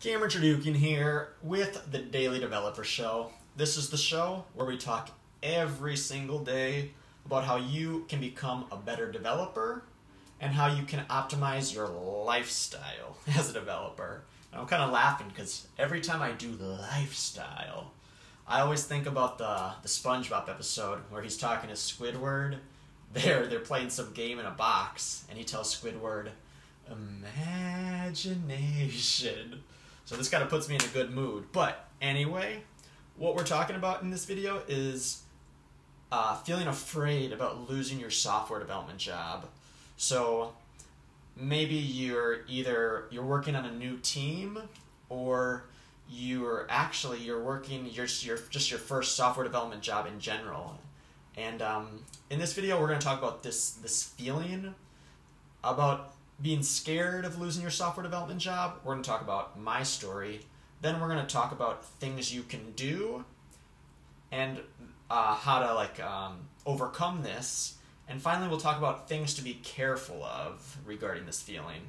Cameron Chardukian here with the Daily Developer Show. This is the show where we talk every single day about how you can become a better developer and how you can optimize your lifestyle as a developer. And I'm kind of laughing because every time I do lifestyle, I always think about the SpongeBob episode where he's talking to Squidward. They're playing some game in a box, and he tells Squidward, imagination. So this kind of puts me in a good mood. But anyway, what we're talking about in this video is feeling afraid about losing your software development job. So maybe you're working on a new team, or you're working just your first software development job in general. And in this video, we're going to talk about this feeling about being scared of losing your software development job. We're going to talk about my story. Then we're going to talk about things you can do and how to overcome this. And finally, we'll talk about things to be careful of regarding this feeling.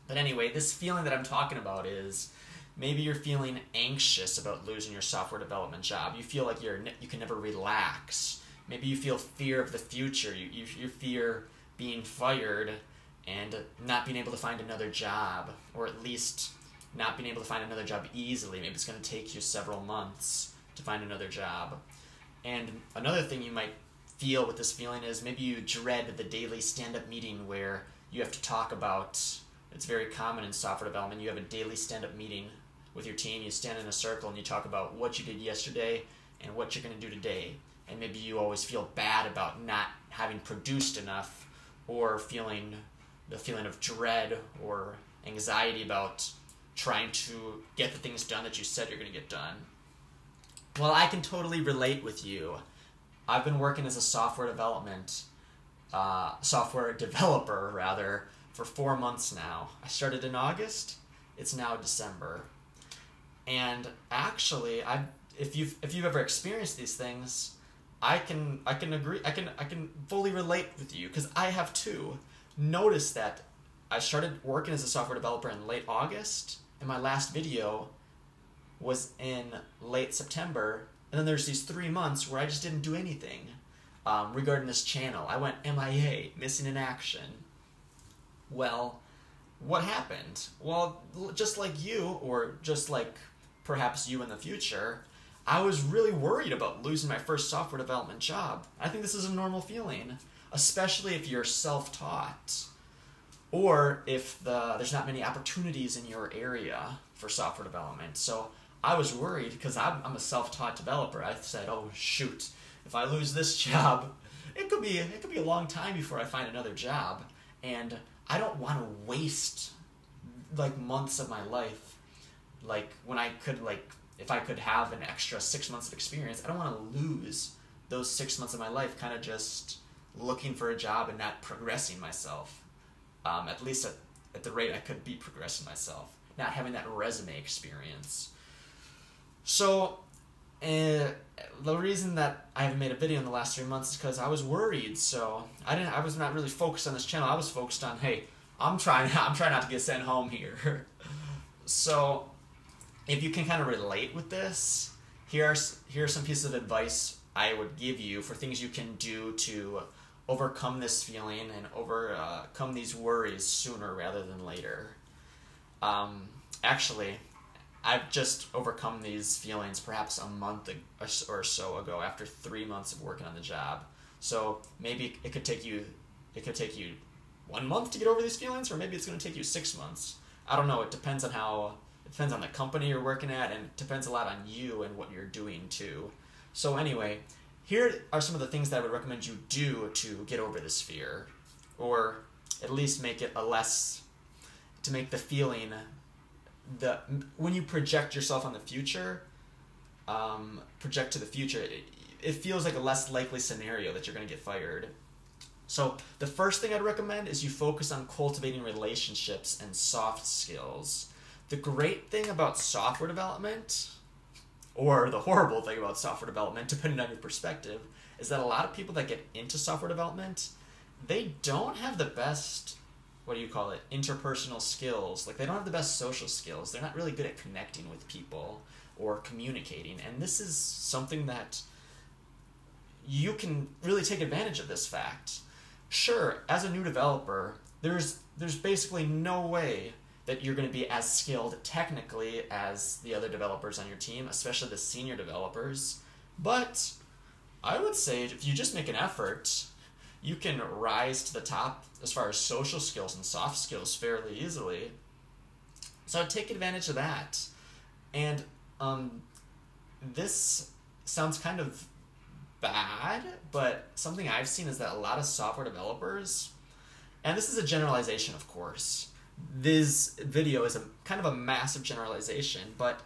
But anyway, this feeling that I'm talking about is maybe you're feeling anxious about losing your software development job. You feel like you can never relax. Maybe you feel fear of the future. You fear being fired and not being able to find another job, or at least not being able to find another job easily. Maybe it's going to take you several months to find another job. And another thing you might feel with this feeling is maybe you dread the daily stand-up meeting where you have to talk about, it's very common in software development, you have a daily stand-up meeting with your team. You stand in a circle and you talk about what you did yesterday and what you're going to do today. And maybe you always feel bad about not having produced enough, or the feeling of dread or anxiety about trying to get the things done that you said you're going to get done. Well, I can totally relate with you. I've been working as a software developer for 4 months now. I started in August. It's now December. And actually, if you've ever experienced these things, I can agree. I can fully relate with you because I have too. Notice that I started working as a software developer in late August, and my last video was in late September, and then there's these 3 months where I just didn't do anything regarding this channel. I went MIA, missing in action. Well, what happened? Well, just like you, or just like perhaps you in the future, I was really worried about losing my first software development job. I think this is a normal feeling, especially if you're self-taught, or if there's not many opportunities in your area for software development. So I was worried because I'm a self-taught developer. I said, oh shoot, if I lose this job, it could be a long time before I find another job, and I don't want to waste months of my life, when I could if I could have an extra 6 months of experience. I don't want to lose those 6 months of my life kind of just looking for a job and not progressing myself. At least at the rate I could be progressing myself, not having that resume experience. So the reason that I haven't made a video in the last 3 months is because I was worried. So I was not really focused on this channel. I was focused on, hey, I'm trying not to get sent home here. So if you can kind of relate with this, here are some pieces of advice I would give you for things you can do to overcome this feeling and overcome these worries sooner rather than later. Actually, I've just overcome these feelings perhaps a month or so ago after 3 months of working on the job. So maybe it could take you 1 month to get over these feelings, or maybe it's going to take you 6 months. I don't know. It depends on the company you're working at, and it depends a lot on you and what you're doing too. So anyway, here are some of the things that I would recommend you do to get over this fear, or at least make it to make the feeling, when you project yourself on the future, project to the future, it feels like a less likely scenario that you're going to get fired. So the first thing I'd recommend is you focus on cultivating relationships and soft skills. The great thing about software development, or the horrible thing about software development, depending on your perspective, is that a lot of people that get into software development, they don't have the best what do you call it, interpersonal skills. Like, they don't have the best social skills. They're not really good at connecting with people or communicating. And this is something that you can really take advantage of this fact. Sure, as a new developer, there's basically no way that you're going to be as skilled technically as the other developers on your team, especially the senior developers. But I would say if you just make an effort, you can rise to the top as far as social skills and soft skills fairly easily. So take advantage of that. And this sounds kind of bad, but something I've seen is that a lot of software developers, and this is a generalization, of course. This video is a kind of a massive generalization, but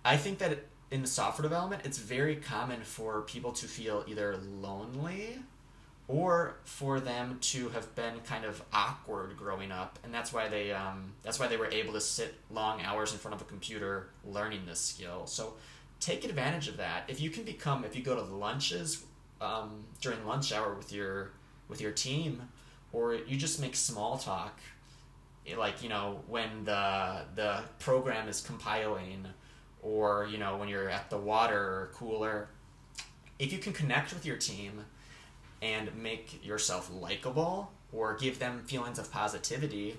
I think that in software development, it's very common for people to feel either lonely or for them to have been kind of awkward growing up, and that's why they were able to sit long hours in front of a computer learning this skill. So take advantage of that. If you go to lunches during lunch hour with your team, or you just make small talk, like, when the program is compiling, or when you're at the water cooler, if you can connect with your team and make yourself likable, or give them feelings of positivity,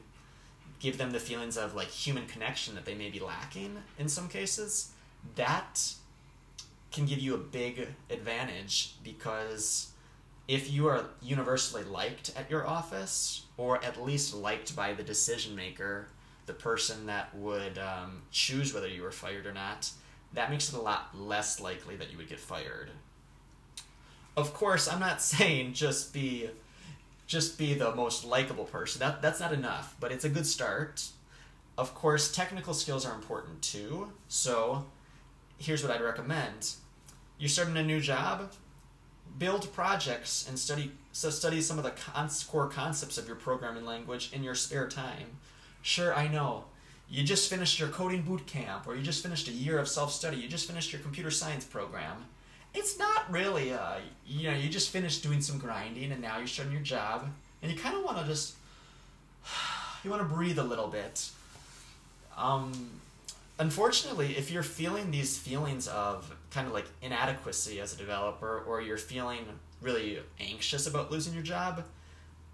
give them the feelings of like human connection that they may be lacking in some cases, that can give you a big advantage. Because if you are universally liked at your office, or at least liked by the decision maker, the person that would choose whether you were fired or not, that makes it a lot less likely that you would get fired. Of course, I'm not saying just be the most likable person. That's not enough, but it's a good start. Of course, technical skills are important too. So here's what I'd recommend. You're starting a new job, build projects and study some of the core concepts of your programming language in your spare time. Sure, I know. You just finished your coding boot camp, or you just finished a year of self-study. You just finished your computer science program. It's not really, you just finished doing some grinding and now you're starting your job. And you kind of want to you want to breathe a little bit. Unfortunately, if you're feeling these feelings of kind of like inadequacy as a developer, or you're feeling really anxious about losing your job,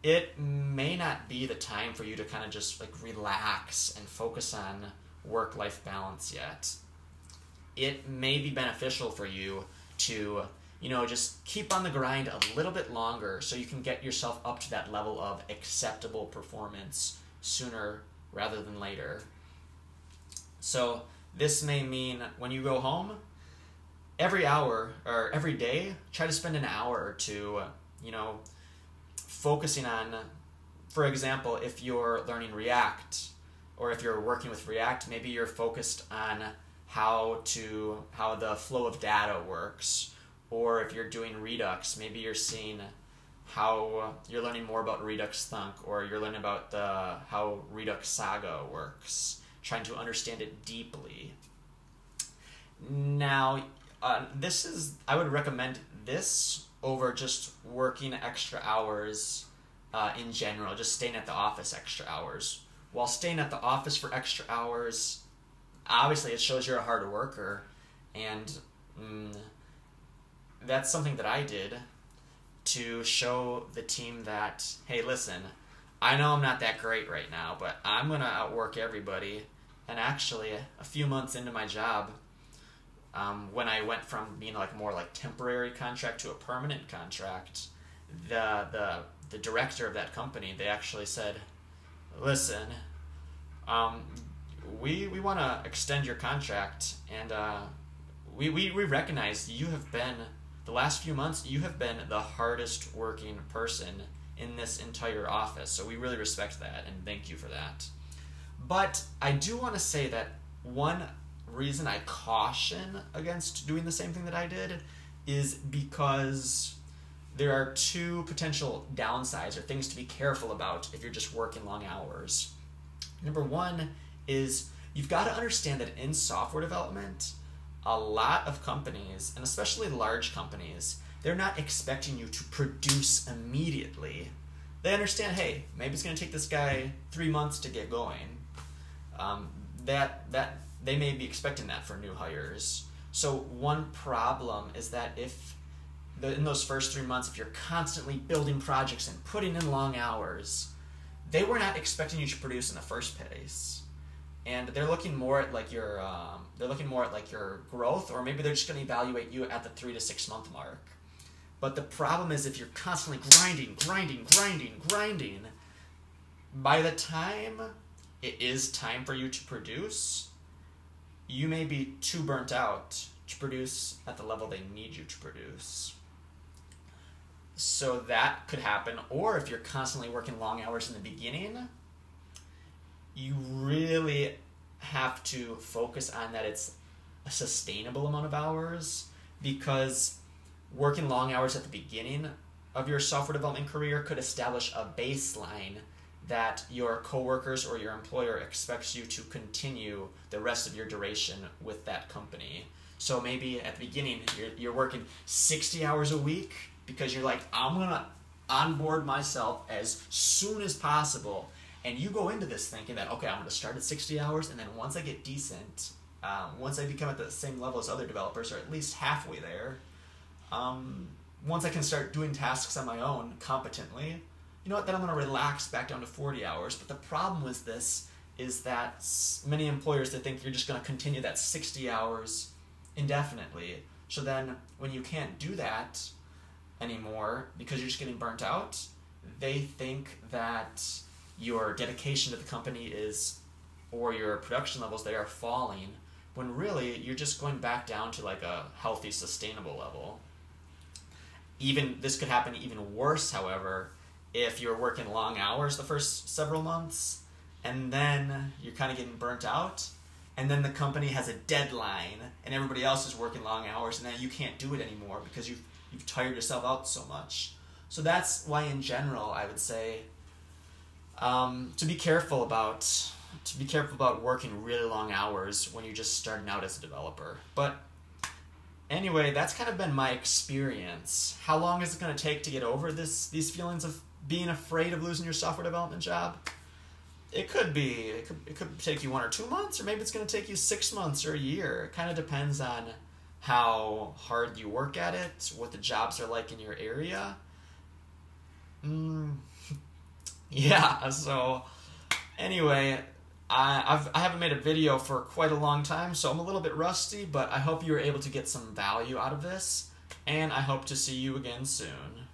it may not be the time for you to kind of just like relax and focus on work-life balance yet. It may be beneficial for you to, just keep on the grind a little bit longer so you can get yourself up to that level of acceptable performance sooner rather than later. So this may mean when you go home, every hour or every day, try to spend an hour or two, focusing on, for example, if you're learning React, or if you're working with React, maybe you're focused on how the flow of data works. Or if you're doing Redux, maybe you're seeing how you're learning more about Redux Thunk, or you're learning about how Redux Saga works, trying to understand it deeply. Now, I would recommend this over just working extra hours in general, just staying at the office extra hours. While staying at the office for extra hours, obviously it shows you're a hard worker, and that's something that I did to show the team that, hey, listen, I know I'm not that great right now, but I'm going to outwork everybody. And actually, a few months into my job, when I went from being more like temporary contract to a permanent contract, the director of that company, they actually said, listen, we want to extend your contract, and we recognize you have been, the last few months, you have been the hardest working person in this entire office, so we really respect that, and thank you for that. But I do want to say that one reason I caution against doing the same thing that I did is because there are two potential downsides, or things to be careful about if you're just working long hours. Number one is you've got to understand that in software development, a lot of companies, and especially large companies, they're not expecting you to produce immediately. they understand, hey, maybe it's going to take this guy 3 months to get going. That they may be expecting that for new hires. So one problem is that if in those first 3 months, if you're constantly building projects and putting in long hours, they were not expecting you to produce in the first place, and they're looking more at like your growth, or maybe they're just going to evaluate you at the 3 to 6 month mark. But the problem is if you're constantly grinding, by the time it is time for you to produce, you may be too burnt out to produce at the level they need you to produce. So that could happen. Or if you're constantly working long hours in the beginning, you really have to focus on that it's a sustainable amount of hours, because working long hours at the beginning of your software development career could establish a baseline that your coworkers or your employer expects you to continue the rest of your duration with that company. So maybe at the beginning you're working 60 hours a week because you're like, I'm going to onboard myself as soon as possible. And you go into this thinking that, okay, I'm going to start at 60 hours, and then once I get decent, once I become at the same level as other developers, or at least halfway there, once I can start doing tasks on my own competently, you know what, then I'm going to relax back down to 40 hours. But the problem with this is that many employers, they think you're just going to continue that 60 hours indefinitely. So then when you can't do that anymore because you're just getting burnt out, they think that your dedication to the company is, or your production levels, they are falling, when really you're just going back down to like a healthy, sustainable level. This could happen even worse, however, if you're working long hours the first several months, and then you're kind of getting burnt out, and then the company has a deadline, and everybody else is working long hours, and then you can't do it anymore because you've tired yourself out so much. So that's why, in general, I would say to be careful about working really long hours when you're just starting out as a developer. But anyway, that's kind of been my experience. How long is it going to take to get over these feelings of being afraid of losing your software development job? It could take you 1 or 2 months, or maybe it's going to take you 6 months or a year. It kind of depends on how hard you work at it, what the jobs are like in your area. Yeah, so anyway, I haven't made a video for quite a long time, so I'm a little bit rusty, but I hope you were able to get some value out of this, and I hope to see you again soon.